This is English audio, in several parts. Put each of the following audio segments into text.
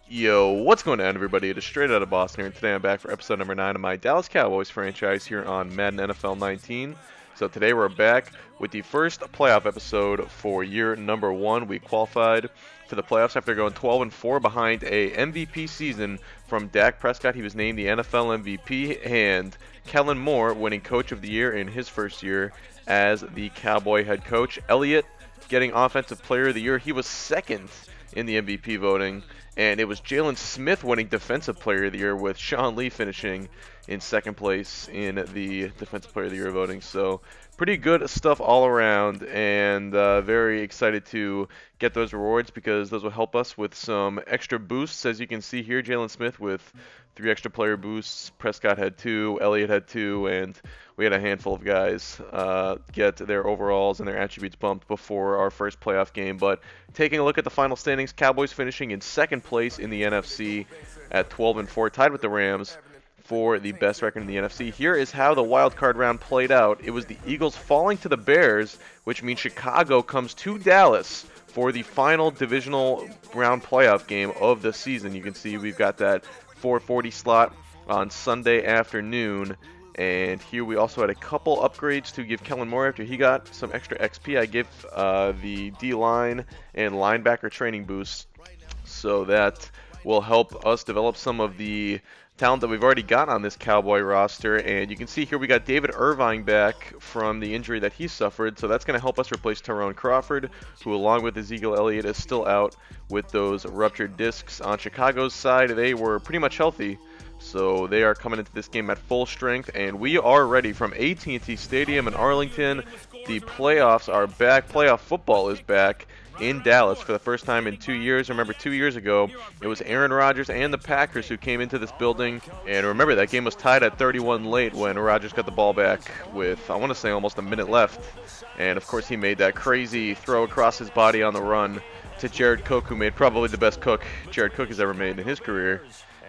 Yo, what's going on, everybody? It is Straight Out of Boston here, and today I'm back for episode number 9 of my Dallas Cowboys franchise here on Madden NFL 19. So today we're back with the first playoff episode for year number 1. We qualified for the playoffs after going 12-4 behind a MVP season from Dak Prescott. He was named the NFL MVP, and Kellen Moore winning Coach of the Year in his first year as the Cowboy head coach. Elliott getting Offensive Player of the Year. He was second in the MVP voting. And it was Jalen Smith winning Defensive Player of the Year, with Sean Lee finishing in second place in the Defensive Player of the Year voting. So pretty good stuff all around, and very excited to get those rewards because those will help us with some extra boosts. As you can see here, Jalen Smith with 3 extra player boosts. Prescott had 2, Elliott had 2, and we had a handful of guys get their overalls and their attributes bumped before our first playoff game. But taking a look at the final standings, Cowboys finishing in second place in the NFC at 12-4, tied with the Rams for the best record in the NFC. Here is how the wild card round played out. It was the Eagles falling to the Bears, which means Chicago comes to Dallas for the final divisional round playoff game of the season. You can see we've got that 4:40 slot on Sunday afternoon. And here we also had a couple upgrades to give Kellen Moore after he got some extra XP. I give the D-line and linebacker training boosts, so that will help us develop some of the talent that we've already got on this Cowboy roster. And you can see here we got David Irvine back from the injury that he suffered, so that's going to help us replace Tyrone Crawford, who along with Ezekiel Elliott is still out with those ruptured discs. On Chicago's side, they were pretty much healthy, so they are coming into this game at full strength, and we are ready from AT&T Stadium in Arlington. The playoffs are back. Playoff football is back in Dallas for the first time in 2 years. Remember, 2 years ago, it was Aaron Rodgers and the Packers who came into this building. And remember, that game was tied at 31 late when Rodgers got the ball back with, I want to say, almost a minute left. And, of course, he made that crazy throw across his body on the run to Jared Cook, who made probably the best cook Jared Cook has ever made in his career.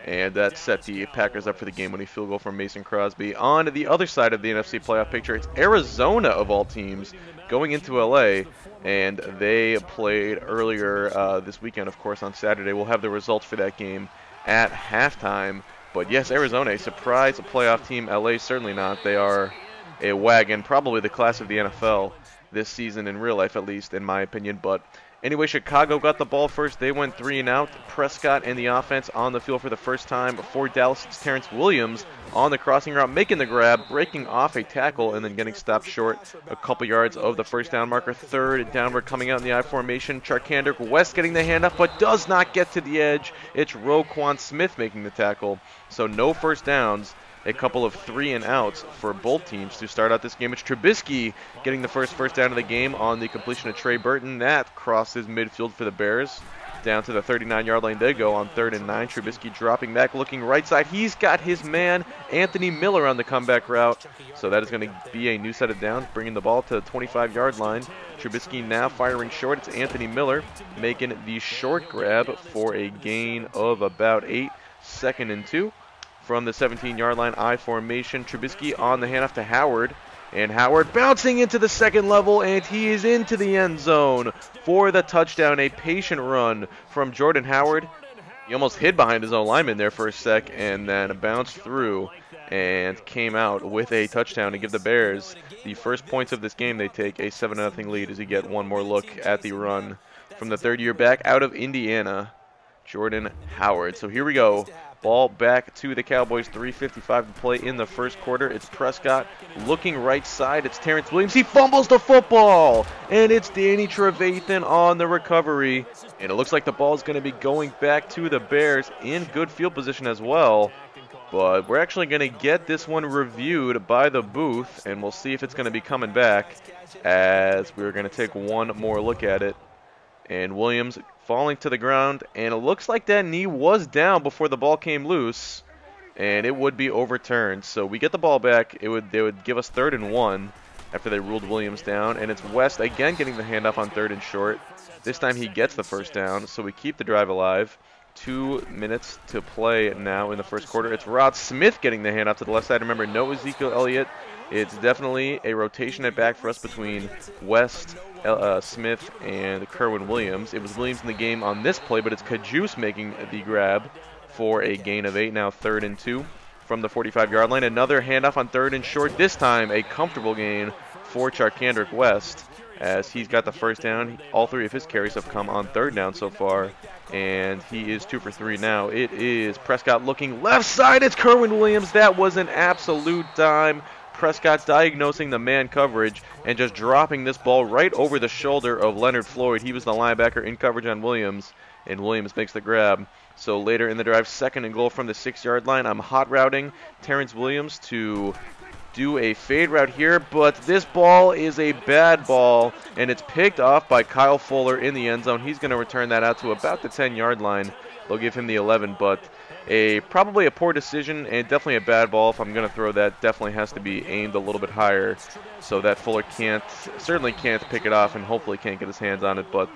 And that set the Packers up for the game-winning field goal from Mason Crosby. On the other side of the NFC playoff picture, it's Arizona, of all teams, going into LA, and they played earlier this weekend, of course, on Saturday. We'll have the results for that game at halftime. But yes, Arizona, a surprise playoff team. LA, certainly not. They are a wagon, probably the class of the NFL this season, in real life at least, in my opinion. But anyway, Chicago got the ball first. They went 3 and out. Prescott and the offense on the field for the first time. For Dallas, it's Terrence Williams on the crossing route, making the grab, breaking off a tackle, and then getting stopped short a couple yards of the first down marker. Third downward coming out in the I formation. Charkandrick West getting the handoff, but does not get to the edge. It's Roquan Smith making the tackle. So no first downs. A couple of 3 and outs for both teams to start out this game. It's Trubisky getting the first down of the game on the completion of Trey Burton. That crosses midfield for the Bears. Down to the 39-yard line they go on 3rd and 9. Trubisky dropping back, looking right side. He's got his man, Anthony Miller, on the comeback route. So that is going to be a new set of downs, bringing the ball to the 25-yard line. Trubisky now firing short. It's Anthony Miller making the short grab for a gain of about 8. 2nd and 2. From the 17-yard line, I formation. Trubisky on the handoff to Howard. And Howard bouncing into the second level, and he is into the end zone for the touchdown. A patient run from Jordan Howard. He almost hid behind his own lineman there for a sec, and then bounced through and came out with a touchdown to give the Bears the first points of this game. They take a 7-0 lead as we get one more look at the run from the third-year back out of Indiana, Jordan Howard. So here we go. Ball back to the Cowboys, 3:55 to play in the first quarter. It's Prescott looking right side. It's Terrence Williams. He fumbles the football, and it's Danny Trevathan on the recovery. And it looks like the ball is going to be going back to the Bears in good field position as well. But we're actually going to get this one reviewed by the booth, and we'll see if it's going to be coming back as we're going to take one more look at it. And Williams falling to the ground, and it looks like that knee was down before the ball came loose, and it would be overturned. So we get the ball back. They would give us 3rd and 1 after they ruled Williams down, and it's West again getting the handoff on 3rd and short. This time he gets the first down, so we keep the drive alive. 2 minutes to play now in the first quarter. It's Rod Smith getting the handoff to the left side. Remember, no Ezekiel Elliott It's definitely a rotation at back for us between West, Smith, and Kerwin Williams. It was Williams in the game on this play, but it's Kajus making the grab for a gain of 8. Now 3rd and 2 from the 45-yard line. Another handoff on 3rd and short. This time a comfortable gain for Charkandrick West, as he's got the first down. All 3 of his carries have come on 3rd down so far, and he is 2 for 3 now. It is Prescott looking left side. It's Kerwin Williams. That was an absolute dime. Prescott diagnosing the man coverage and just dropping this ball right over the shoulder of Leonard Floyd. He was the linebacker in coverage on Williams, and Williams makes the grab. So later in the drive, 2nd and goal from the 6-yard line. I'm hot routing Terrence Williams to do a fade route here, but this ball is a bad ball, and it's picked off by Kyle Fuller in the end zone. He's going to return that out to about the 10-yard line. They'll give him the 11, but probably a poor decision and definitely a bad ball. If I'm going to throw that, definitely has to be aimed a little bit higher so that Fuller certainly can't pick it off and hopefully can't get his hands on it, but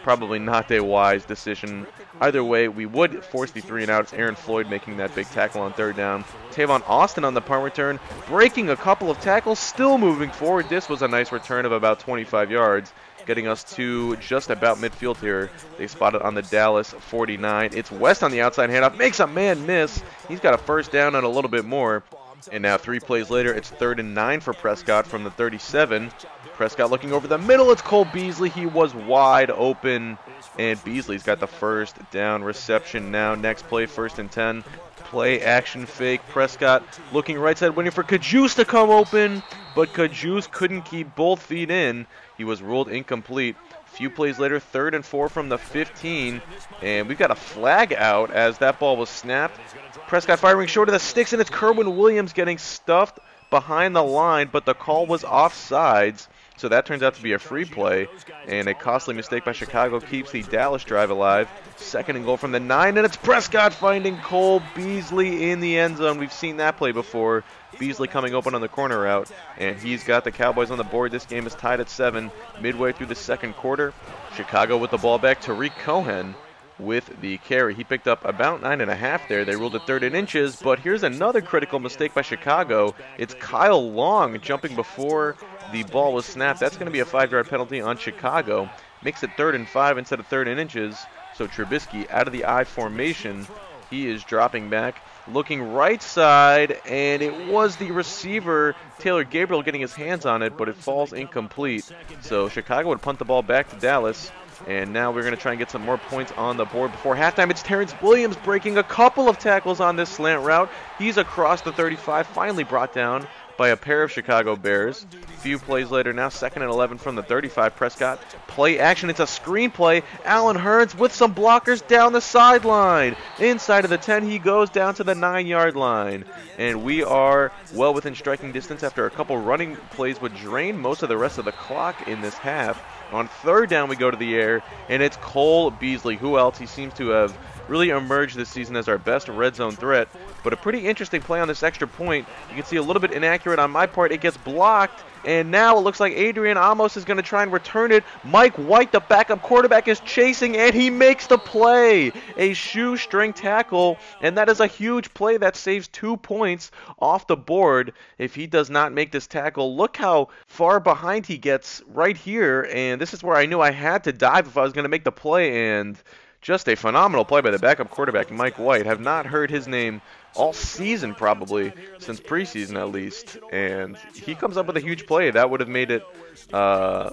probably not a wise decision. Either way, we would force the 3 and out. It's Aaron Floyd making that big tackle on 3rd down. Tavon Austin on the punt return, breaking a couple of tackles, still moving forward. This was a nice return of about 25 yards, getting us to just about midfield here. They spotted on the Dallas 49. It's West on the outside handoff, makes a man miss. He's got a first down and a little bit more. And now 3 plays later, it's 3rd and 9 for Prescott from the 37. Prescott looking over the middle. It's Cole Beasley. He was wide open, and Beasley's got the first down reception now. Next play, 1st and 10. Play action fake. Prescott looking right side, waiting for Kajus to come open, but Kajus couldn't keep both feet in. He was ruled incomplete. Few plays later, 3rd and 4 from the 15, and we've got a flag out as that ball was snapped. Prescott firing short of the sticks, and it's Kerwin Williams getting stuffed behind the line, but the call was offsides, so that turns out to be a free play, and a costly mistake by Chicago keeps the Dallas drive alive. 2nd and goal from the 9, and it's Prescott finding Cole Beasley in the end zone. We've seen that play before. Beasley coming open on the corner route, and he's got the Cowboys on the board. This game is tied at 7 midway through the 2nd quarter. Chicago with the ball back. Tariq Cohen with the carry. He picked up about 9.5 there. They ruled it 3rd and inches, but here's another critical mistake by Chicago. It's Kyle Long jumping before the ball was snapped. That's going to be a 5-yard penalty on Chicago. Makes it 3rd and 5 instead of 3rd and inches. So Trubisky out of the I formation. He is dropping back, looking right side, and it was the receiver, Taylor Gabriel, getting his hands on it, but it falls incomplete. So Chicago would punt the ball back to Dallas. And now we're going to try and get some more points on the board before halftime. It's Terrence Williams breaking a couple of tackles on this slant route. He's across the 35, finally brought down by a pair of Chicago Bears. Few plays later now, 2nd and 11 from the 35. Prescott, play action. It's a screen play. Allen Hurns with some blockers down the sideline. Inside of the 10, he goes down to the 9-yard line. And we are well within striking distance after a couple running plays would drain most of the rest of the clock in this half. On 3rd down, we go to the air, and it's Cole Beasley. Who else? He seems to have really emerged this season as our best red zone threat. But a pretty interesting play on this extra point. You can see a little bit inaccurate on my part. It gets blocked, and now it looks like Adrian Amos is going to try and return it. Mike White, the backup quarterback, is chasing, and he makes the play. A shoestring tackle, and that is a huge play that saves 2 points off the board. If he does not make this tackle, look how far behind he gets right here, and this is where I knew I had to dive if I was going to make the play, and just a phenomenal play by the backup quarterback, Mike White. Have not heard his name all season, probably, since preseason at least. And he comes up with a huge play. That would have made it a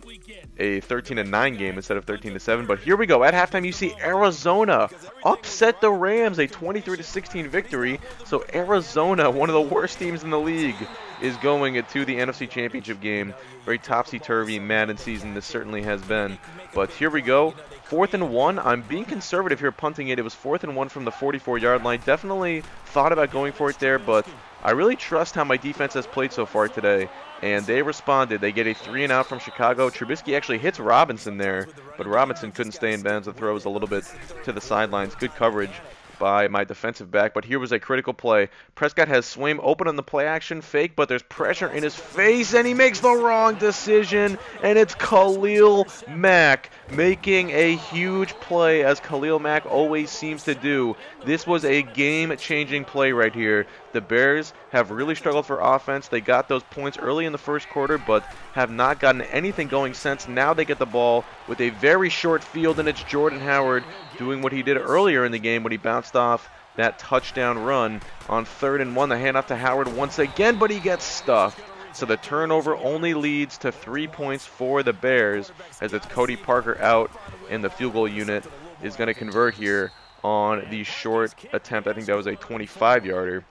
13-9 game instead of 13-7. But here we go. At halftime, you see Arizona upset the Rams, a 23-16 victory. So Arizona, one of the worst teams in the league, is going to the NFC Championship game. Very topsy-turvy Madden season this certainly has been. But here we go. 4th and 1. I'm being conservative here, punting it. It was 4th and 1 from the 44-yard line. Definitely thought about going for it there, but I really trust how my defense has played so far today. And they responded. They get a 3 and out from Chicago. Trubisky actually hits Robinson there, but Robinson couldn't stay in bounds. The throw was a little bit to the sidelines. Good coverage by my defensive back, but here was a critical play. Prescott has Swaim open on the play action fake, but there's pressure in his face, and he makes the wrong decision, and it's Khalil Mack making a huge play, as Khalil Mack always seems to do. This was a game-changing play right here. The Bears have really struggled for offense. They got those points early in the first quarter, but have not gotten anything going since. Now they get the ball with a very short field, and it's Jordan Howard doing what he did earlier in the game when he bounced off that touchdown run on 3rd and 1. The handoff to Howard once again, but he gets stuffed. So the turnover only leads to 3 points for the Bears, as it's Cody Parker out, and the field goal unit is going to convert here on the short attempt. I think that was a 25-yarder.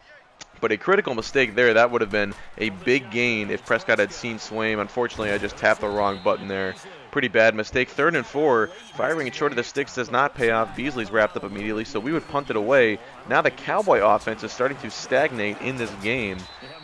But a critical mistake there. That would have been a big gain if Prescott had seen Swaim. Unfortunately, I just tapped the wrong button there. Pretty bad mistake. 3rd and 4. Firing it short of the sticks does not pay off. Beasley's wrapped up immediately, so we would punt it away. Now the Cowboy offense is starting to stagnate in this game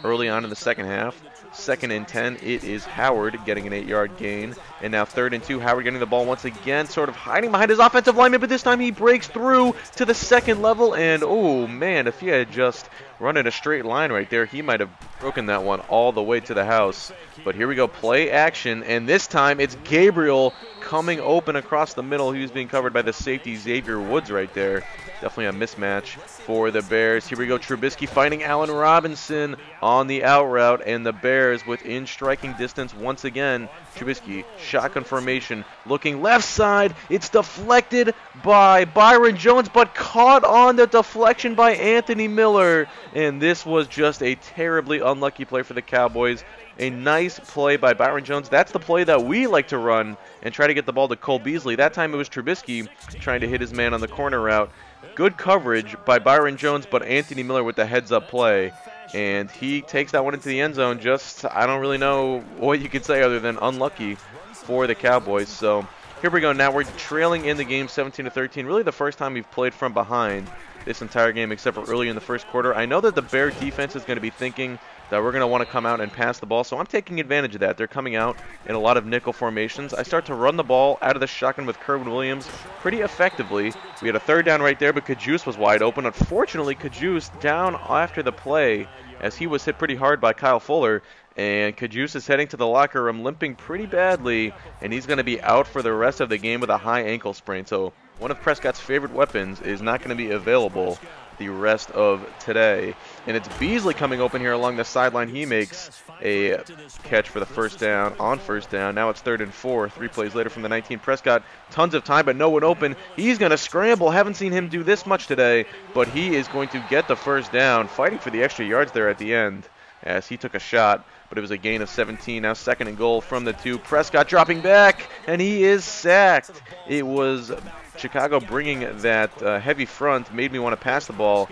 early on in the second half. 2nd and 10, it is Howard getting an 8-yard gain. And now 3rd and 2, Howard getting the ball once again, sort of hiding behind his offensive lineman, but this time he breaks through to the second level. And, oh, man, if he had just run in a straight line right there, he might have broken that one all the way to the house. But here we go, play action, and this time it's Gabriel coming open across the middle. He was being covered by the safety Xavier Woods right there. Definitely a mismatch for the Bears. Here we go, Trubisky finding Allen Robinson on the out route, and the Bears within striking distance once again. Trubisky, shotgun formation, looking left side. It's deflected by Byron Jones, but caught on the deflection by Anthony Miller. And this was just a terribly unlucky play for the Cowboys. A nice play by Byron Jones. That's the play that we like to run and try to get the ball to Cole Beasley. That time it was Trubisky trying to hit his man on the corner route. Good coverage by Byron Jones, but Anthony Miller with the heads-up play. And he takes that one into the end zone. Just, I don't really know what you could say other than unlucky for the Cowboys. So here we go. Now we're trailing in the game 17-13. Really the first time we've played from behind this entire game except for early in the first quarter. I know that the Bear defense is going to be thinking that we're going to want to come out and pass the ball, so I'm taking advantage of that. They're coming out in a lot of nickel formations. I start to run the ball out of the shotgun with Kerwin Williams pretty effectively. We had a 3rd down right there, but Kajus was wide open. Unfortunately, Kajus down after the play as he was hit pretty hard by Kyle Fuller, and Kajus is heading to the locker room limping pretty badly, and he's going to be out for the rest of the game with a high ankle sprain. So one of Prescott's favorite weapons is not going to be available the rest of today. And it's Beasley coming open here along the sideline. He makes a catch for the 1st down on 1st down. Now it's 3rd and 4. 3 plays later from the 19. Prescott, tons of time, but no one open. He's going to scramble. Haven't seen him do this much today, but he is going to get the 1st down, fighting for the extra yards there at the end as he took a shot, but it was a gain of 17. Now 2nd and goal from the 2. Prescott dropping back, and he is sacked. It was Chicago bringing that heavy front, made me want to pass the ball,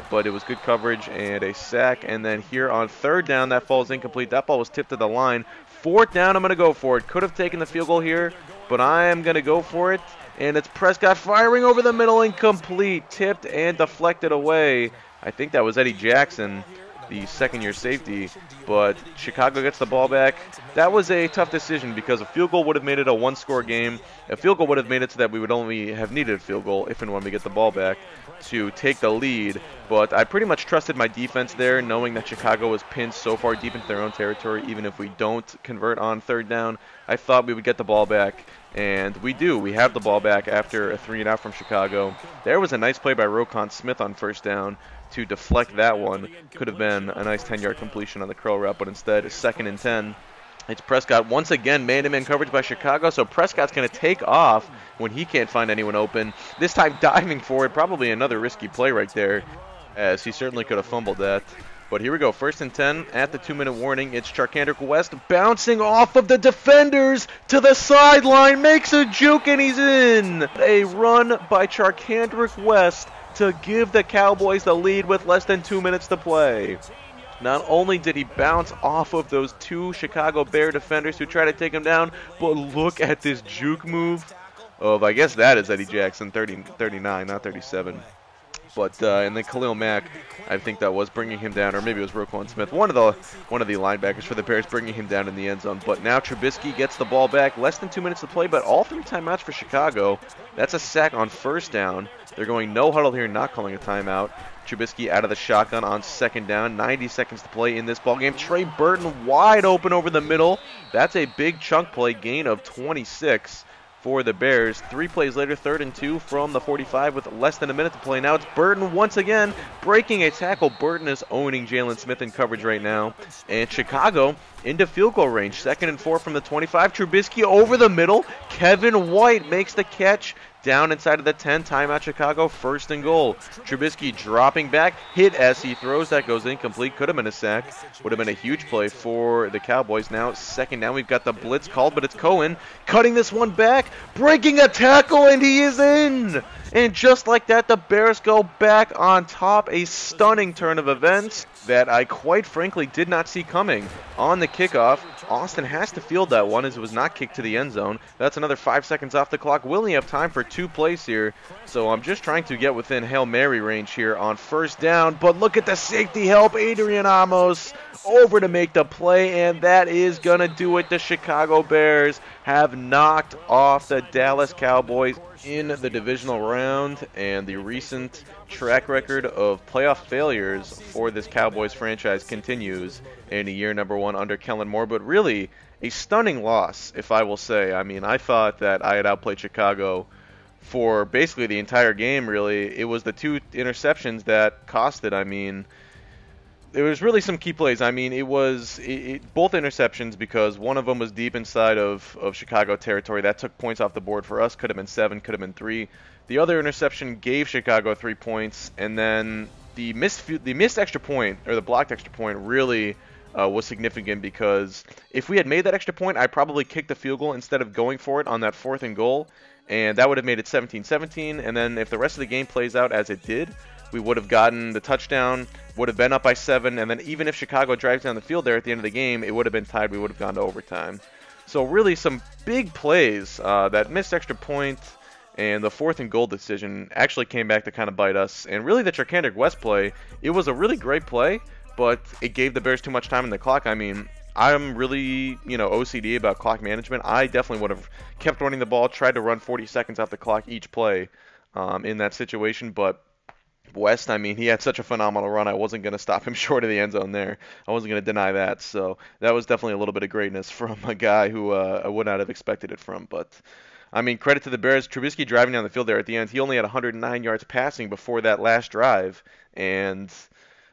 but it was good coverage and a sack. And then here on 3rd down, that falls incomplete. That ball was tipped to the line. 4th down, I'm going to go for it. Could have taken the field goal here, but I am going to go for it. And it's Prescott firing over the middle, incomplete, tipped and deflected away. I think that was Eddie Jackson, the 2nd-year safety, but Chicago gets the ball back. That was a tough decision because a field goal would have made it a 1-score game. A field goal would have made it so that we would only have needed a field goal if and when we get the ball back to take the lead. But I pretty much trusted my defense there, knowing that Chicago was pinned so far deep into their own territory. Even if we don't convert on 3rd down, I thought we would get the ball back. And we do. We have the ball back after a 3-and-out from Chicago. There was a nice play by Roquan Smith on 1st down to deflect that one. Could have been a nice 10-yard completion on the curl route, but instead, 2nd and 10. It's Prescott once again, man-to-man coverage by Chicago, so Prescott's going to take off when he can't find anyone open. This time diving for it, probably another risky play right there, as he certainly could have fumbled that. But here we go, 1st and 10 at the 2-minute warning. It's Charkandrick West bouncing off of the defenders to the sideline, makes a juke, and he's in. A run by Charkandrick West to give the Cowboys the lead with less than 2 minutes to play. Not only did he bounce off of those 2 Chicago Bear defenders who tried to take him down, but look at this juke move of, I guess that is Eddie Jackson, 39, not 37. But and then Khalil Mack, I think that was bringing him down, or maybe it was Roquan Smith, one of the linebackers for the Bears bringing him down in the end zone. But now Trubisky gets the ball back, less than 2 minutes to play, but all 3 timeouts for Chicago. That's a sack on 1st down. They're going no huddle here, not calling a timeout. Trubisky out of the shotgun on 2nd down. 90 seconds to play in this ballgame. Trey Burton wide open over the middle. That's a big chunk play, gain of 26 for the Bears. 3 plays later, 3rd and 2 from the 45 with less than a minute to play. Now it's Burton once again breaking a tackle. Burton is owning Jalen Smith in coverage right now. And Chicago into field goal range. 2nd and 4 from the 25. Trubisky over the middle. Kevin White makes the catch down inside of the 10. Timeout Chicago, 1st and goal. Trubisky dropping back, hit as he throws. That goes incomplete. Could have been a sack. Would have been a huge play for the Cowboys. Now 2nd down. We've got the blitz called, but it's Cohen cutting this one back, breaking a tackle, and he is in. And just like that, the Bears go back on top. A stunning turn of events that I quite frankly did not see coming. On the kickoff, Austin has to field that one as it was not kicked to the end zone. That's another 5 seconds off the clock. We'll only have time for 2 plays here, so I'm just trying to get within Hail Mary range here on 1st down. But look at the safety help. Adrian Amos over to make the play, and that is going to do it. The Chicago Bears have knocked off the Dallas Cowboys in the divisional round, and the recent track record of playoff failures for this Cowboys franchise continues in year number 1 under Kellen Moore. But really, a stunning loss, if I will say. I mean, I thought that I had outplayed Chicago for basically the entire game, really. It was the 2 interceptions that cost it. I mean, there was really some key plays. I mean, it was both interceptions because one of them was deep inside of Chicago territory. That took points off the board for us. Could have been 7, could have been 3. The other interception gave Chicago 3 points, and then the missed extra point, or the blocked extra point, really was significant because if we had made that extra point, I probably kicked the field goal instead of going for it on that 4th and goal, and that would have made it 17-17. And then if the rest of the game plays out as it did, we would have gotten the touchdown, would have been up by 7, and then even if Chicago drives down the field there at the end of the game, it would have been tied. We would have gone to overtime. So really some big plays. That missed extra point and the 4th and goal decision actually came back to kind of bite us. And really the Charkandrick West play, it was a really great play, but it gave the Bears too much time in the clock. I mean, I'm really, OCD about clock management. I definitely would have kept running the ball, tried to run 40 seconds off the clock each play in that situation, but West, I mean, he had such a phenomenal run. I wasn't going to stop him short of the end zone there. I wasn't going to deny that. So that was definitely a little bit of greatness from a guy who I would not have expected it from. But, I mean, credit to the Bears. Trubisky driving down the field there at the end. He only had 109 yards passing before that last drive. And,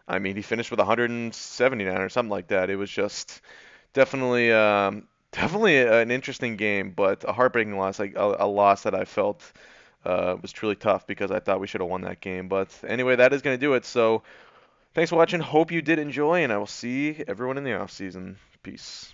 I mean, he finished with 179 or something like that. It was just definitely an interesting game, but a heartbreaking loss, like a loss that I felt was truly tough because I thought we should have won that game. But anyway, that is going to do it. So thanks for watching. Hope you did enjoy, and I will see everyone in the offseason. Peace.